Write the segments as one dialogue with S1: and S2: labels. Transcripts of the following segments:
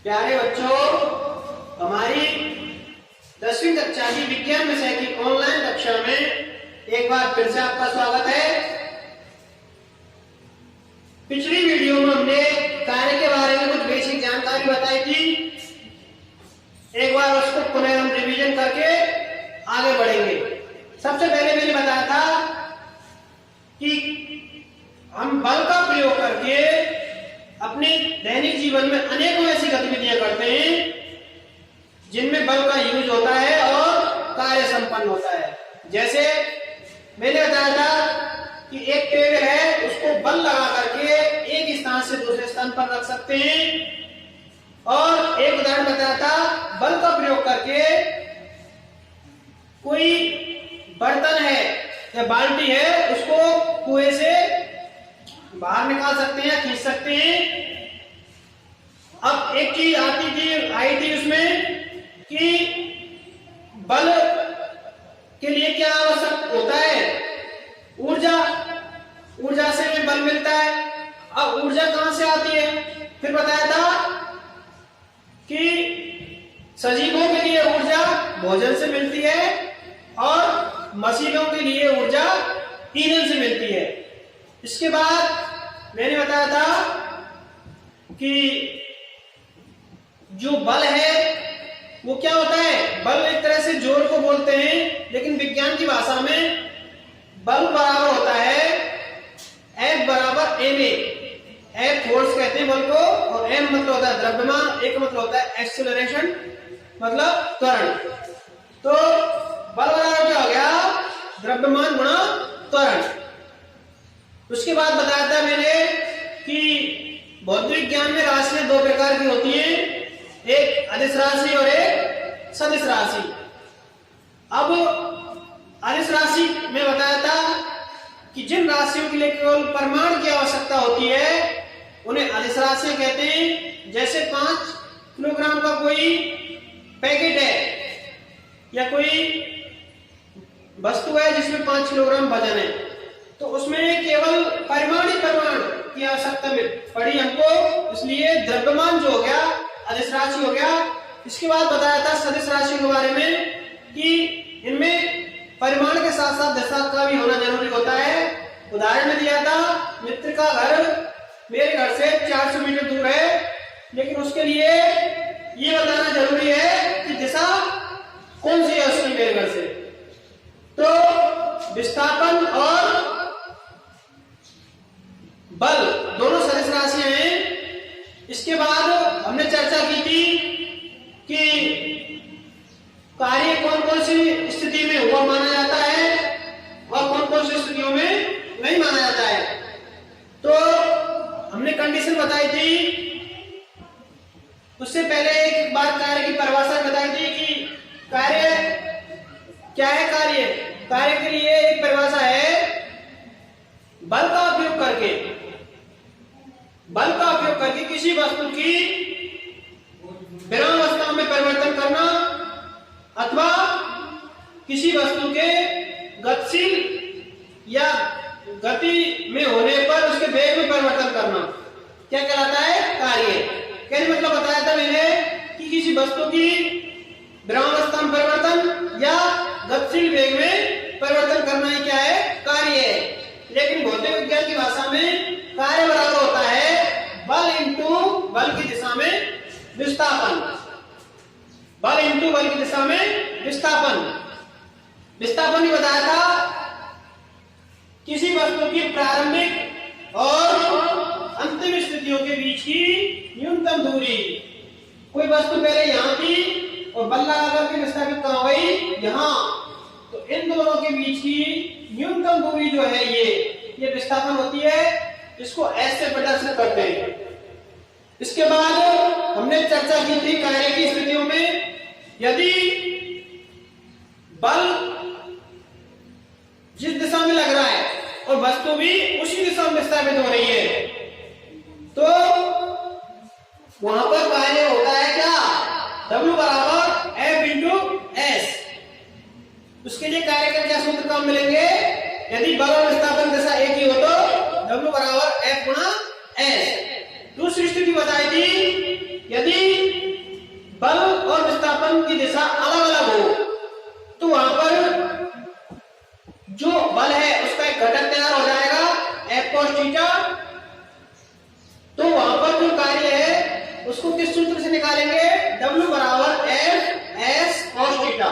S1: प्यारे बच्चों, हमारी 10वीं कक्षा की विज्ञान विषय की ऑनलाइन कक्षा में एक बार फिर से आपका स्वागत है। पिछली वीडियो में हमने कार्य के बारे में कुछ बेसिक जानकारी बताई थी। एक बार उसको पुनः हम रिवीजन करके आगे बढ़ेंगे। सबसे पहले मैंने बताया था कि हम बल का प्रयोग करके अपने दैनिक जीवन में अनेकों ऐसी गतिविधियां करते हैं जिनमें बल का यूज होता है और कार्य संपन्न होता है। जैसे मैंने बताया था कि एक टेबल है, उसको बल लगा करके एक स्थान से दूसरे स्थान पर रख सकते हैं। और एक उदाहरण बताया था, बल का प्रयोग करके कोई बर्तन है या बाल्टी है, उसको कुएं से बाहर निकाल सकते हैं, खींच सकते हैं। अब एक चीज आई थी उसमें कि बल के लिए क्या आवश्यक होता है? ऊर्जा से हमें बल मिलता है। अब ऊर्जा कहां से आती है? फिर बताया था कि सजीवों के लिए ऊर्जा भोजन से मिलती है और मशीनों के लिए ऊर्जा ईंधन से मिलती है। इसके बाद मैंने बताया था कि जो बल है वो क्या होता है? बल एक तरह से जोर को बोलते हैं, लेकिन विज्ञान की भाषा में बल बराबर होता है F बराबर ma। F फोर्स कहते हैं बल को, और m मतलब होता है द्रव्यमान, एक मतलब होता है एक्सेलरेशन मतलब त्वरण। तो बल बराबर क्या हो गया? द्रव्यमान गुणा त्वरण। उसके बाद बताया था मैंने कि भौतिक ज्ञान में राशियां दो प्रकार की होती हैं, एक अदिश राशि और एक सदिश राशि। अब अदिश राशि में बताया था कि जिन राशियों के लिए केवल परिमाण की आवश्यकता होती है उन्हें अदिश राशियां कहते हैं। जैसे 5 किलोग्राम का कोई पैकेट है या कोई वस्तु है जिसमें 5 किलोग्राम वजन है, तो उसमें केवल परिमाण की आवश्यकता पड़ी हमको, इसलिए द्रव्यमान जो हो गया अदिश राशि हो गया। इसके बाद बताया था सदिश राशि के बारे में कि इनमें परिमाण के साथ साथ दिशा का भी होना जरूरी होता है। उदाहरण में दिया था, मित्र का घर मेरे घर से 400 मीटर दूर है, लेकिन उसके लिए ये बताना जरूरी है कि दिशा कौन सी है उसकी मेरे घर से। तो विस्थापन और बल दोनों सदिश राशियां हैं। इसके बाद हमने चर्चा की थी कि कार्य कौन कौन सी स्थिति में हुआ माना जाता है और कौन कौन सी स्थितियों में नहीं माना जाता है। तो हमने कंडीशन बताई थी। उससे पहले एक बार कार्य की परिभाषा बताई थी कि कार्य क्या है। कार्य के लिए एक परिभाषा है, बल का उपयोग करके किसी वस्तु की विरामावस्था में परिवर्तन करना अथवा किसी वस्तु के गतिशील या गति में होने पर उसके वेग में परिवर्तन करना क्या कहलाता है? कार्य। कहने मतलब बताया था मैंने कि किसी वस्तु की विरामावस्था में परिवर्तन या गतिशील वेग में परिवर्तन करना ही क्या है? कार्य है। लेकिन भौतिक विज्ञान की भाषा में कार्य बराबर होता है बल इंटू बल की दिशा में विस्थापन। बल इंटू बल की दिशा में विस्थापन भी बताया था किसी वस्तु की प्रारंभिक और अंतिम स्थितियों के बीच की न्यूनतम दूरी। कोई वस्तु पहले यहां थी और बल लगा करके विस्थापित कहां हुई? यहां। तो इन दोनों के बीच की न्यूनतम दूरी जो है ये विस्थापन होती है, इसको एस से प्रदर्शित करते हैं। इसके बाद हमने चर्चा की थी कार्य की स्थितियों में यदि बल जिस दिशा में लग रहा है और वस्तु भी उसी दिशा में विस्थापित हो रही है, तो वहां पर कार्य होता है क्या? W बराबर F इंटू S। उसके लिए कार्य का क्या सूत्र काम मिलेंगे? यदि बल और विस्थापन दिशा एक ही हो तो W बराबर F गुणा S। दूसरी स्थिति बताई थी, यदि उसको किस सूत्र से निकालेंगे? W बराबर एफ एस कॉस थीटा।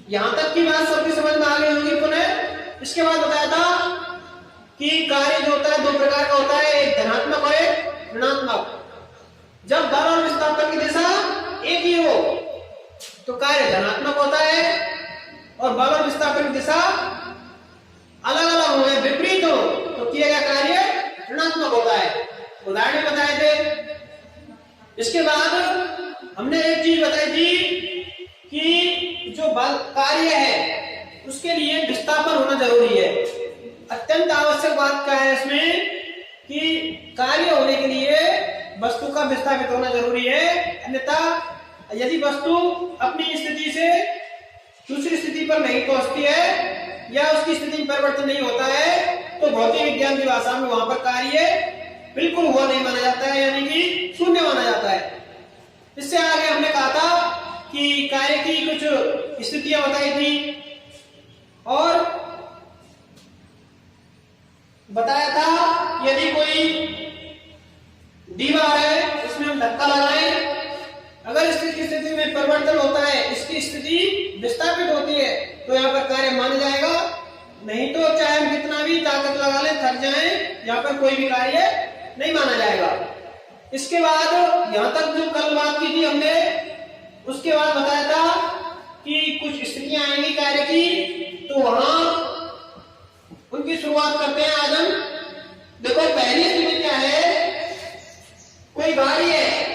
S1: यहां तक की बात सबकी समझ में आ गई होगी पुनः। इसके बाद बताया था कि कार्य जो होता है दो प्रकार का होता है, एक धनात्मक और एक ऋणात्मक। जब बल और विस्थापन की दिशा एक ही हो तो कार्य धनात्मक होता है, और बल और विस्थापन की दिशा अलग अलग हो गए, विपरीत हो तो किया गया कार्य ऋणात्मक होता है। उदाहरण बताए थे। इसके बाद हमने एक चीज बताई थी कि जो बल कार्य है उसके लिए विस्थापन होना जरूरी है। अत्यंत आवश्यक बात क्या है इसमें कि कार्य होने के लिए वस्तु का विस्थापित होना जरूरी है, अन्यथा यदि वस्तु अपनी स्थिति से दूसरी स्थिति पर नहीं पहुंचती है या उसकी स्थिति में परिवर्तन नहीं होता है तो भौतिक विज्ञान की भाषा में वहां पर कार्य बिल्कुल हुआ नहीं माना जाता है, यानी कि शून्य माना जाता है। इससे आगे हमने कहा था कि कार्य की कुछ स्थितियां बताई थी और बताया था यदि कोई दीवार है उसमें हम धक्का लगाएं, अगर इसकी स्थिति में परिवर्तन होता है, इसकी स्थिति विस्थापित होती है तो यहाँ पर कार्य माना जाएगा, नहीं तो चाहे हम कितना भी ताकत लगा लें थक जाएं, यहाँ पर कोई भी कार्य नहीं माना जाएगा। इसके बाद यहाँ तक जो कल बात की थी हमने, उसके बाद बताया था कि कुछ स्थितियां आएंगी कार्य की, तो वहां उनकी शुरुआत करते हैं आज हम। देखो पहली स्थिति क्या है, कोई गाड़ी है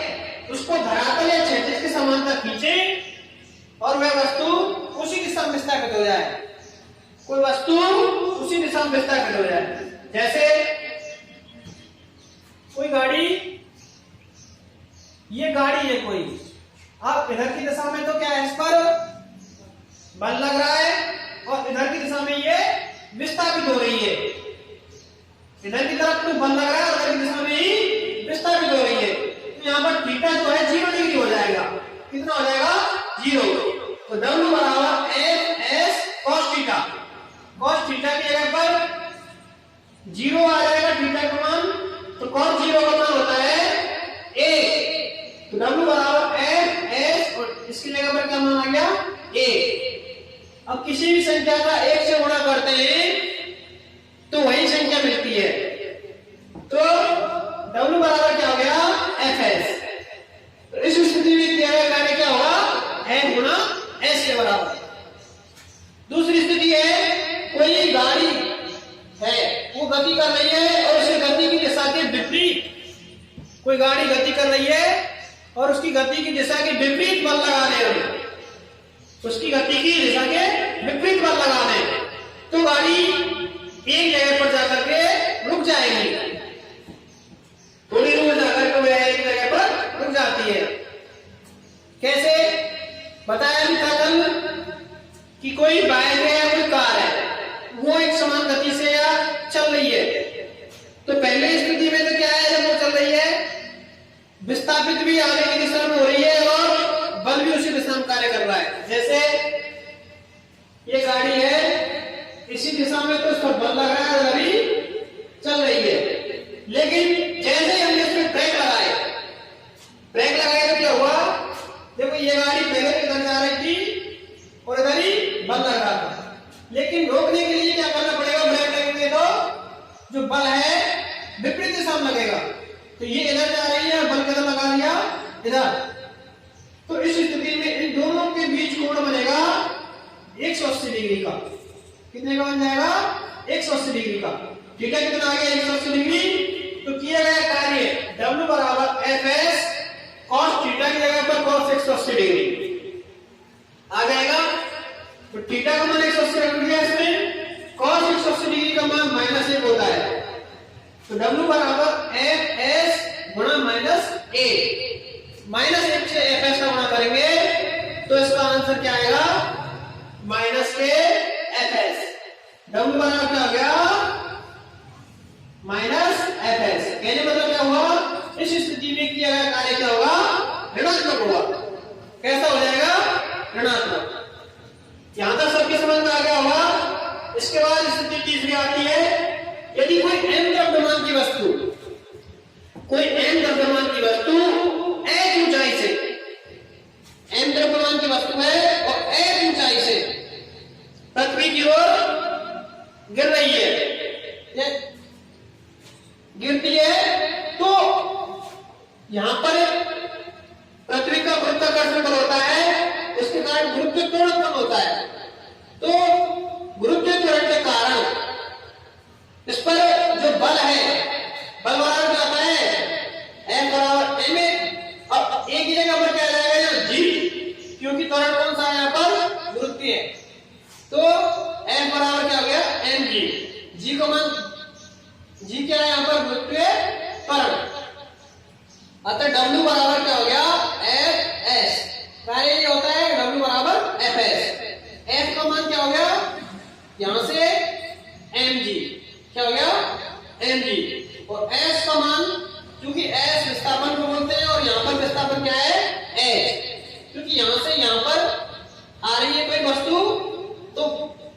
S1: उसको धरातल या क्षैतिज के समांतर खींचे और वह वस्तु उसी दिशा में विस्थापित हो जाए, कोई वस्तु उसी दिशा में विस्थापित हो जाए। जैसे कोई गाड़ी, ये गाड़ी है कोई, अब इधर की दिशा में तो क्या है, इस पर बल लग रहा है और इधर की दिशा में ये विस्थापित हो रही है। इधर की तरफ तो बल लग रहा है और इधर की दिशा में ही विस्थापित हो रही है, तो यहाँ पर थीटा जो है 0 डिग्री हो जाएगा। कितना हो जाएगा? 0। तो W बराबर F S cos theta. Cos theta की जगह पर 0 आ जाएगा थीटा का मान, तो कॉस 0 का मान होता है 1। तो W बराबर एफ एस और इसकी जगह पर क्या मान आ गया? 1। अब किसी भी संख्या का 1 से गुणा करते हैं तो वही संख्या मिलती है, तो W बराबर क्या हो गया? F S. तो इस स्थिति में किया गया कार्य क्या होगा? एफ गुणा एस के बराबर। दूसरी स्थिति है, कोई गाड़ी है वो गति कर रही है और उसकी गति की दिशा के विपरीत, कोई गाड़ी गति कर रही है और उसकी गति की दिशा के विपरीत बल लगा रहे हैं, उसकी गति की दिशा के विपरीत बल लगा रहे हैं, तो गाड़ी एक जगह पर जाकर के रुक जाएगी, थोड़ी दूर जाकर के वह एक जगह पर रुक जाती है। कैसे? बताया था कल कि कोई बाइक है या कोई कार है, वो एक समान गति से या चल रही है, तो पहले स्थिति में तो क्या है, जब वो चल रही है विस्थापित भी आगे की दिशा में हो रही है और बल भी उसी दिशा में कार्य कर रहा है। जैसे ये गाड़ी है इसी दिशा में, तो उसका बल लग रहा है, अभी चल रही है, लेकिन जैसे ही हमने इसमें ब्रेक लगाए तो क्या हुआ? देखो ये गाड़ी पहले इधर जा रही थी और इधर ही बल लग रहा था, लेकिन रोकने के लिए क्या करना पड़ेगा? ब्रेक लगेंगे तो जो बल है विपरीत दिशा में लगेगा, तो ये इधर जा रही है, बल किधर लगा दिया? इधर। तो इस स्थिति में इन दोनों के बीच कोण बनेगा 180 डिग्री का। कितने का बन जाएगा? 180 डिग्री का। थीटा कितना आ गया? 180 डिग्री। तो किया गया कार्य W बराबर एफ एस कॉस थीटा की जगह पर कॉस 180 डिग्री आ जाएगा। तो थीटा का मान 180 रख दिया इसमें, कॉस 180 डिग्री का मान -1 होता है, तो W बराबर एफ एस गुणा -1। -1 से एफ एस का गुणा करेंगे तो इसका आंसर क्या आएगा? -k F S. W बराबर क्या हो गया? F S. कहने मतलब क्या हुआ? इस स्थिति में किया गया कार्य क्या होगा? ऋणात्मक होगा। कैसा हो जाएगा? ऋणात्मक। यहां तक सबके समझ में आ गया होगा। इसके बाद स्थिति तीसरी आती है, यदि कोई m द्रव्यमान की वस्तु यहाँ पर पृथ्वी का गुरुत्वाकर्षण बल होता है, उसके कारण गुरुत्व त्वरण उत्पन्न होता है। तो गुरुत्व त्वरण के कारण इस पर जो बल है, बल बराबर क्या होता है, F बराबर ma। अब एक ही जगह पर क्या जाएगा यहाँ g, क्योंकि त्वरण कौन सा है यहाँ पर, गुरुत्वीय है। तो F बराबर क्या हो गया, mg। g को मान, g क्या है यहाँ पर, गुरुत्वीय त्वरण। अतः W बराबर क्या हो गया, Fs। कार्य ये होता है W बराबर Fs। F का मान क्या हो गया, यहां से mg, क्या हो गया, mg। और S का मान, क्योंकि S विस्थापन को बोलते हैं और यहाँ पर विस्थापन क्या है, h। क्योंकि यहां से यहां पर आ रही है कोई वस्तु, तो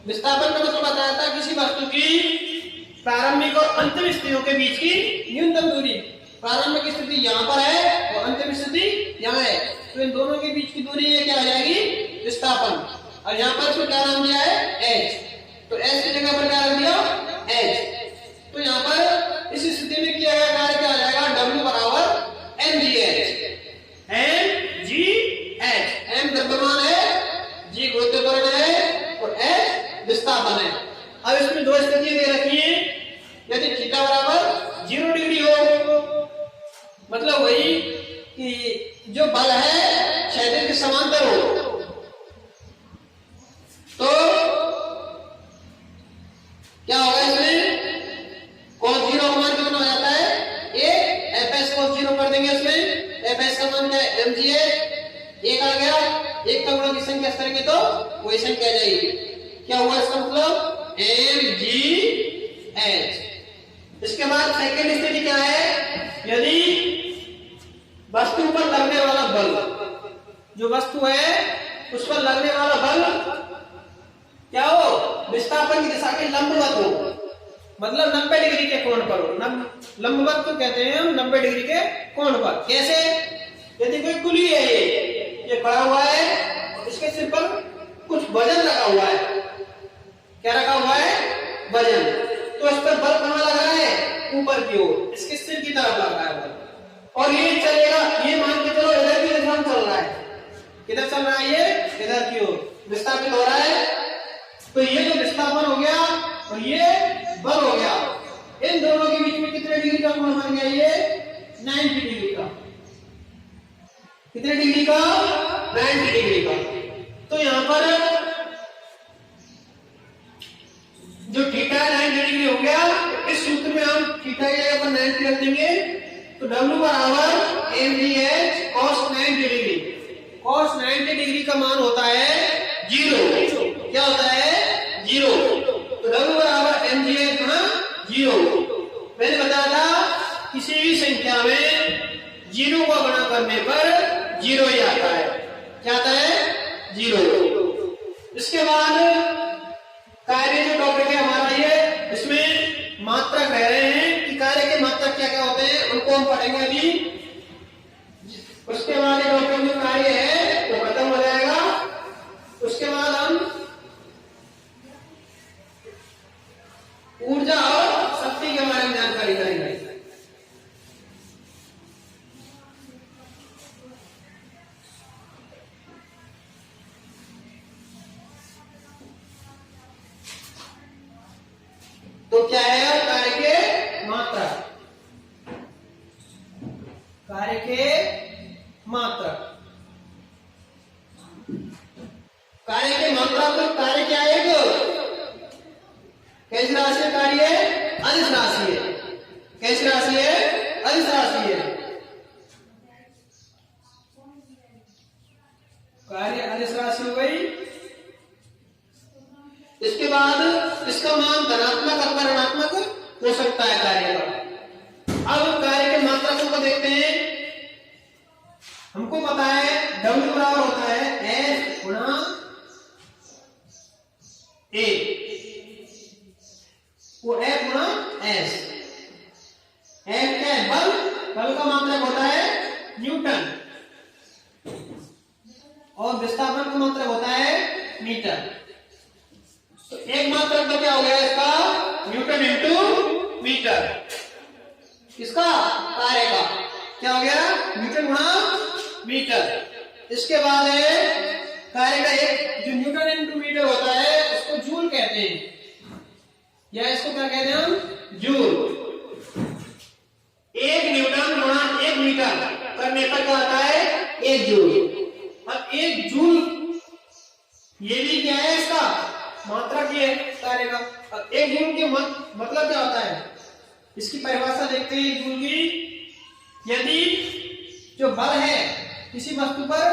S1: विस्थापन का मतलब बताया था किसी वस्तु की प्रारंभिक और अंतिम स्थितियों के बीच की न्यूनतम दूरी। प्रारंभिक स्थिति यहाँ पर है और अंतिम स्थिति यहाँ है, तो इन दोनों के बीच की दूरी ये क्या आ जाएगी, विस्थापन। और यहाँ पर इसको क्या नाम दिया है, h। तो s की जगह पर क्या रख दिया, h। तो यहाँ पर इस स्थिति में किया गया कार्य क्या आ जाएगा, W बराबर mgh। mgh, m द्रव्यमान है, g गुरुत्व त्वरण है और h विस्थापन है। अब इसमें दो स्थितियां दे रखी है, यदि थीटा बराबर 0 डिग्री हो, मतलब वही कि जो बल है क्षैतिज के समांतर हो, तो क्या होगा इसमें, cos 0 का मान कितना हो जाता है, एक fs cos 0 कर देंगे, इसमें fs का मान क्या है, mgh। एक आ गया, एक का गुणा की संख्या इस करेंगे तो वही संख्या आ जाएगी। क्या हुआ इसका मतलब, mgh। इसके बाद सेकंड स्थिति क्या है, यदि वस्तु पर लगने वाला बल, जो वस्तु है उस पर लगने वाला बल क्या हो, विस्थापन की दिशा के लंबवत हो, मतलब 90 डिग्री के कोण पर हो। लंबवत तो कहते हैं हम 90 डिग्री के कोण पर। कैसे, यदि कोई कुली है, ये खड़ा हुआ है, इसके सिर पर कुछ वजन लगा हुआ है, क्या रखा हुआ है, वजन। तो इस पर बल कहां लगा है, ऊपर की ओर, इसके सिर की तरफ लग रहा है बल। और ये चलेगा, ये मान के चलो इधर की दिशा में चल रहा है, किधर चल रहा है, ये इधर की ओर विस्थापित हो रहा है। तो ये जो विस्थापन हो गया और ये बल हो गया, इन दोनों के बीच में कितने डिग्री का कोण बन गया, ये 90 डिग्री का। कितने डिग्री का, 90 डिग्री का। तो यहां पर जो थीटा 90 डिग्री हो गया, इस सूत्र में हम थीटा की जगह पर 90 रख देंगे, तो W बराबर mgh cos 90 degree. cos 90 degree का मान होता है 0। क्या होता है, 0। तो W बराबर mgh गुणा 0। मैंने बताया था किसी भी संख्या में 0 को गुणा करने पर 0 ही आता है। क्या आता है, 0। इसके बाद कार्य जो टॉपिक है हमारा ये, इसमें मात्रक कह रहे हैं कि कार्य के मात्रक क्या क्या होते हैं, उनको हम पढ़ेंगे अभी। उसके बाद ये टॉपिक जो कार्य है वो खत्म हो जाएगा। उसके बाद हम ऊर्जा और शक्ति के बारे में जानकारी करेंगे। तो क्या है कार्य के मात्रक, कार्य के मात्रक, कार्य के मात्रक। तो कार्य क्या है, कैसी राशि है, कार्य अदिश राशि है। कैसी राशि है, अदिश राशि है। कार्य अदिश राशि हो गई। इसके बाद इसका मान धनात्मक अथवा ऋणात्मक हो सकता है कार्य का। अब कार्य के मात्रकों को देखते हैं। हमको पता है W बराबर होता है S गुणा A, वो F गुणा S। F क्या है, बल। बल का मात्रक होता है न्यूटन और विस्थापन का मात्रक होता है मीटर। तो एक मात्रक तो क्या हो गया इसका, न्यूटन इंटू मीटर, किसका, कार्य का। क्या हो गया, न्यूटन गुणा मीटर। इसके बाद है कार्य का एक, जो न्यूटन इनटू मीटर होता है उसको जूल कहते हैं, या इसको क्या कहते हैं हम, जूल। 1 न्यूटन गुणा 1 मीटर करने पर क्या आता है, 1 जूल। अब 1 जूल ये भी क्या है, इसका मात्रा की है कार्य का। अब 1 जूल के मतलब क्या होता है, इसकी परिभाषा देखते हैं जूल की। यदि जो बल है किसी वस्तु पर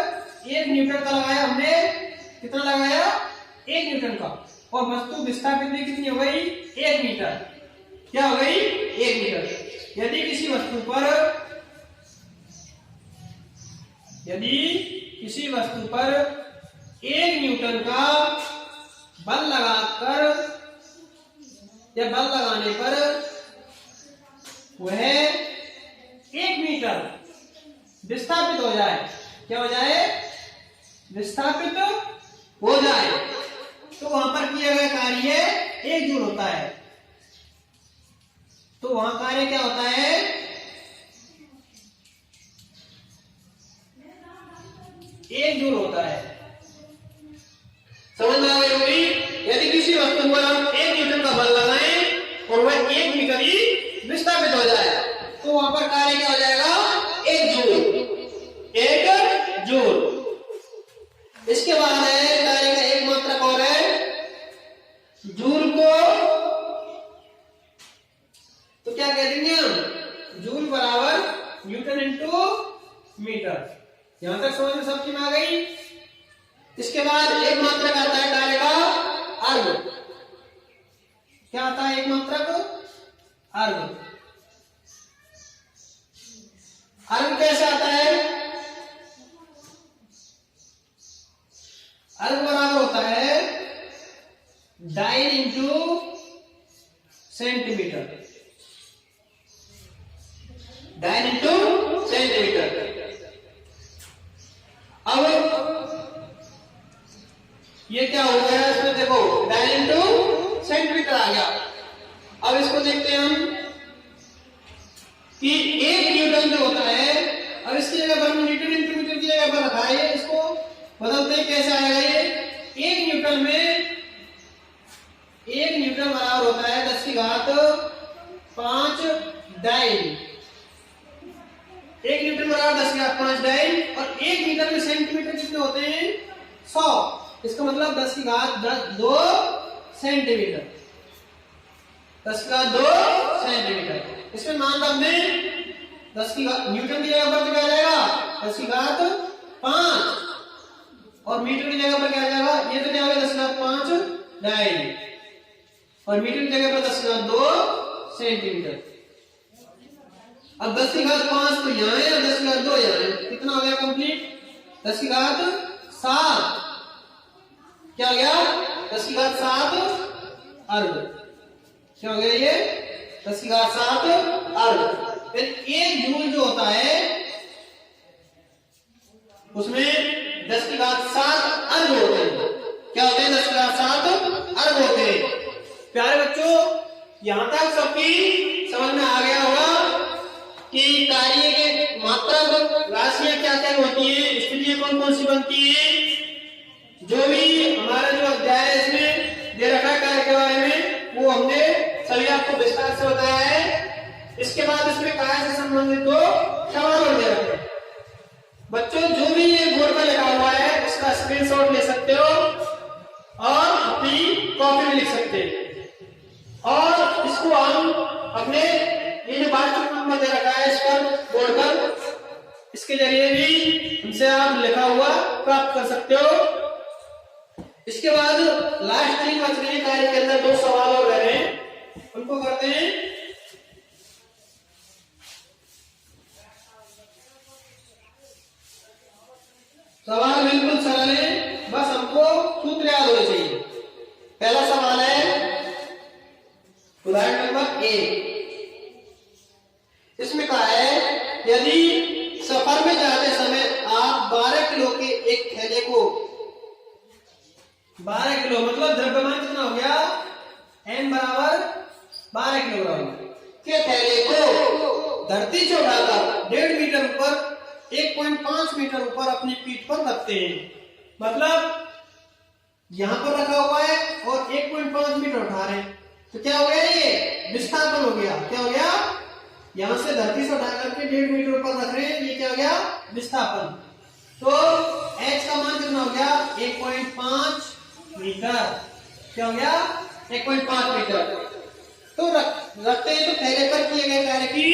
S1: 1 न्यूटन का लगाया हमने, कितना लगाया, 1 न्यूटन का, और वस्तु विस्थापित भी कितनी हो गई, 1 मीटर। क्या हो गई, 1 मीटर। यदि किसी वस्तु पर 1 न्यूटन का बल लगाकर या बल लगाने पर वह 1 मीटर विस्थापित हो जाए, क्या हो जाए, विस्थापित हो जाए, तो वहां पर किया गया कार्य 1 जूल होता है। तो वहां कार्य क्या होता है, 1 जूल होता है। समझ में आ गई होगी। यदि किसी वस्तु पर हम 1 न्यूटन का बल लगाएं और वह 1 मीटर ही विस्थापित हो जाए, तो वहां पर कार्य क्या हो जाएगा, 1 जूल, 1 जूल। इसके बाद है कार्य का एक मात्रक और है, जूल को तो क्या कह देंगे हम, जूल बराबर न्यूटन इंटू मीटर। यहां तक समझ में सबकी में आ गई। इसके बाद एक मात्रक आता है कार्य का, अर्ग। क्या आता है एक मात्रक, अर्ग। अर्ग कैसे आता है, अर्ग बराबर होता है dyne into centimetre, dyne into centimetre. अब ये क्या हो गया, इसमें देखो डाइन इंटू सेंटीमीटर आ गया। अब इसको देखते हैं हम कि 1 न्यूटन जो होता है, अब इसकी जगह पर न्यूटन इंटू मीटर की जगह पर रखा है, इसको बदलते हैं, कैसे आएगा ये, 1 न्यूटन में 1 न्यूटन बराबर होता है 10 की घात 5 डाइन। 1 न्यूटन बराबर 10 की घात 5 डाइन, और 1 मीटर में सेंटीमीटर कितने होते हैं, 100। इसका मतलब 10 की घात 2 सेंटीमीटर, 10 की घात 2 सेंटीमीटर। इसमें मान रख दें 10 की घात, न्यूटन की जगह पर क्या आ जाएगा, 10 की घात 5, और मीटर की जगह पर क्या आ जाएगा, ये तो क्या होगा 10 की घात 5 डाइन, और मीटर की जगह पर 10 की घात 2 सेंटीमीटर। अब 10 की घात 5 तो यहाँ है और 10 की घात 2 यहाँ है, कितना हो गया कंप्लीट, 10 की घात 7। क्या हो गया, 10 की घात 7 अर्ग। क्या हो गया ये, 10 की घात 7 अर्ग। फिर 1 जूल जो होता है उसमें 10 की घात 7 अर्ग होते हैं। क्या होते हैं, 10 की घात 7 अर्ग होते हैं। प्यारे बच्चों, यहां तक सबकी समझ में आ गया होगा कि कार्य के मात्रा राशियां क्या क्या होती है, स्थितियां कौन कौन सी बनती है। जो भी हमारा जो अध्याय है इसमें दे रखा है कार्य के बारे में, वो हमने सभी आपको विस्तार से बताया है। इसके बाद इसमें कार्य से संबंधित दो सवाल और दे रखे हैं। बच्चों, जो भी ये बोर्ड पर लिखा हुआ है उसका स्क्रीनशॉट ले सकते हो और अपनी कॉपी में लिख सकते हैं, और इसको हम अपने ये जो वाट्सएप नंबर दे रखा है इस पर बोर्ड पर, इसके जरिए भी हमसे आप लिखा हुआ प्राप्त कर सकते हो। इसके बाद लास्ट 3 बच रहे कार्य के अंदर 2 सवाल और रह रहे हैं, उनको करते हैं। सवाल बिल्कुल सरल है, बस हमको सूत्र याद होने चाहिए। पहला सवाल है उदाहरण नंबर 1, इसमें कहा है यदि सफर में जाते समय आप 12 किलो के एक थैले को, 12 किलो मतलब द्रव्यमान कितना हो गया, n बराबर 12 किलोग्राम के थैले को धरती से उठाकर 1.5 मीटर 1.5 मीटर ऊपर अपनी पीठ पर रखते हैं। मतलब यहां पर रखा हुआ है और 1.5 मीटर उठा रहे हैं, तो क्या हो गया, ये विस्थापन हो गया। क्या हो गया, यहां से धरती से उठा करके 1.5 मीटर ऊपर रख रहे हैं, ये क्या हो गया, विस्थापन। तो h का मान कितना हो गया, 1.5 मीटर। क्या हो गया, 1.5 मीटर। तो रखते हैं, तो पहले पर किए गए कार्य की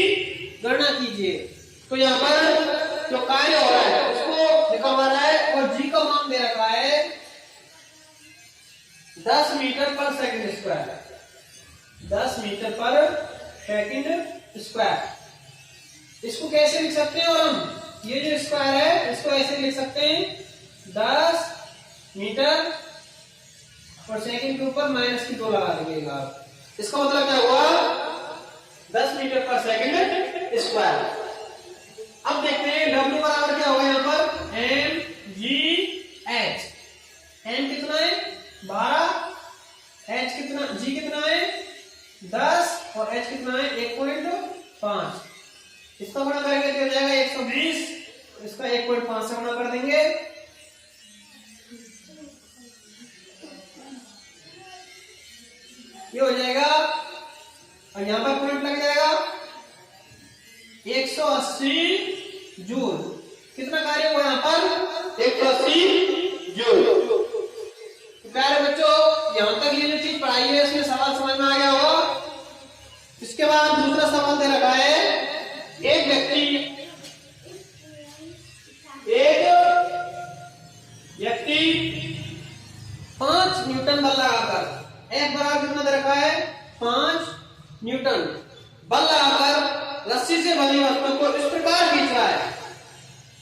S1: गणना कीजिए। तो यहाँ पर जो कार्य हो रहा है उसको लिखा हुआ है और जी का मान दे रखा है 10 मीटर पर सेकंड स्क्वायर। 10 मीटर पर सेकंड स्क्वायर। इसको कैसे लिख सकते हैं, और हम ये जो स्क्वायर है इसको ऐसे लिख सकते हैं 10 मीटर और सेकंड के ऊपर माइनस की 2 लगा दीजिएगा। इसका मतलब क्या हुआ, 10 मीटर पर सेकंड स्क्वायर। अब देखते हैं W बराबर क्या होगा, यहाँ पर mgh। m कितना है 12, h कितना, g कितना है 10 और h कितना है 1.5। इसका गुणा करेंगे तो हो जाएगा 120, इसका 1.5 से गुणा कर देंगे, ये हो जाएगा और यहां पर पॉइंट लग जाएगा 180 जूल। कितना कार्य हुआ यहां पर, 180 जूल। प्यारे बच्चों, यहां तक ये जो चीज पढ़ाई है इसमें सवाल समझ में आ गया होगा। इसके बाद दूसरा सवाल दे रखा है, एक व्यक्ति 5 न्यूटन बल लगाकर, F बराबर कितना दे रखा है 5 न्यूटन बल लगाकर रस्सी से बनी वस्तु को इस प्रकार खींच रहा है।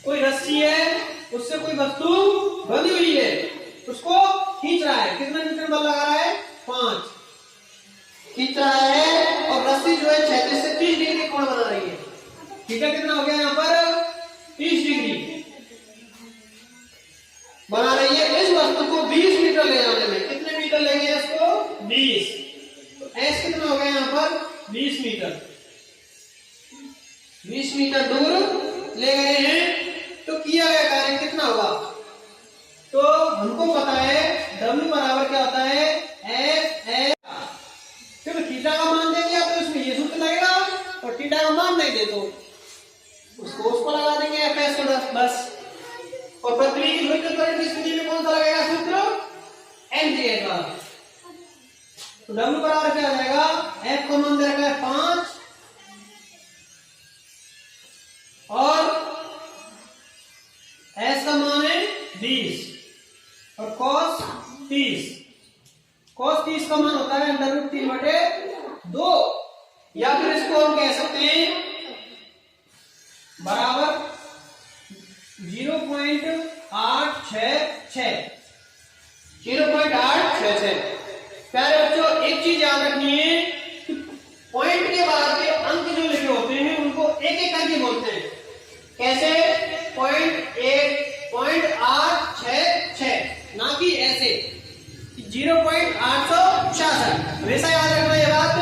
S1: कोई रस्सी है, उससे कोई वस्तु बंधी हुई है, उसको खींच रहा है। कितना न्यूटन बल लगा रहा है, 5 खींच रहा है, और रस्सी जो है 36 से 30 डिग्री कोण बना रही है। ठीक है, कितना हो गया यहाँ पर 30 डिग्री बना रही है। इस वस्तु को 20 मीटर ले जाने में, कितने मीटर लेंगे इसको, 20। तो S कितना हो गया यहाँ पर 20 मीटर। 20 मीटर दूर ले गए हैं, तो किया गया कार्य कितना होगा। तो हमको पता है W बराबर क्या होता है, F। जब थीटा का मान दे दिया तो इसमें ये सूत्र लगेगा, और थीटा का मान नहीं दे तो उसको लगा देंगे Fs को बस। और पृथ्वी की ध्रुवीय त्वरण की स्थिति में कौन सा लगेगा सूत्र, mgh का। तो W बराबर क्या आ जाएगा, F का मान दे रखा है 5 और S का मान है 20 और cos 30। cos 30 का मान होता है √3/2, या फिर इसको हम कह सकते हैं बराबर 0.866। 0.866। प्यारे बच्चों, एक चीज याद रखनी है कि पॉइंट के बाद के अंक जो लिखे होते हैं उनको एक एक करके बोलते हैं। कैसे, 0.866, ना कि ऐसे 0.866। हमेशा याद रखना ये बात,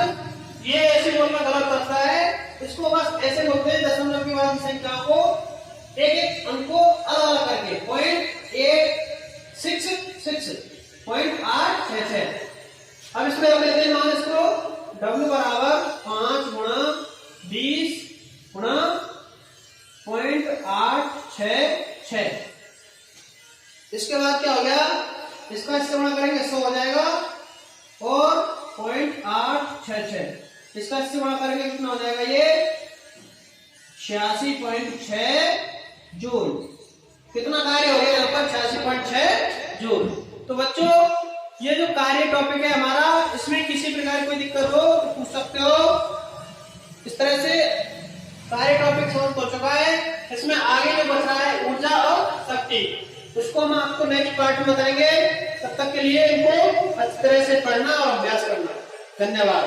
S1: ये ऐसे बोलना गलत होता है। इसको बस ऐसे बोलते हैं दशमलव के बाद संख्या को एक एक अंक को अलग अलग करके 0.866, 0.866। अब इसमें हम लेते हैं मान, इसको W बराबर 5 गुणा 20 गुणा 0.866। इसके बाद क्या हो गया, इसका इससे गुणा करेंगे 100 हो जाएगा, और 0.866 इसका इससे गुणा करेंगे कितना हो जाएगा, ये 86.6 जूल। कितना कार्य हो गया यहाँ पर, 86.6 जूल। तो बच्चों, ये जो कार्य टॉपिक है हमारा, इसमें किसी प्रकार कोई दिक्कत हो तो पूछ सकते हो। इस तरह से कार्य टॉपिक समाप्त हो चुका है। इसमें आगे जो बच रहा है ऊर्जा और शक्ति, उसको हम आपको नेक्स्ट पार्ट में बताएंगे। तब तक के लिए इनको अच्छी तरह से पढ़ना और अभ्यास करना। धन्यवाद।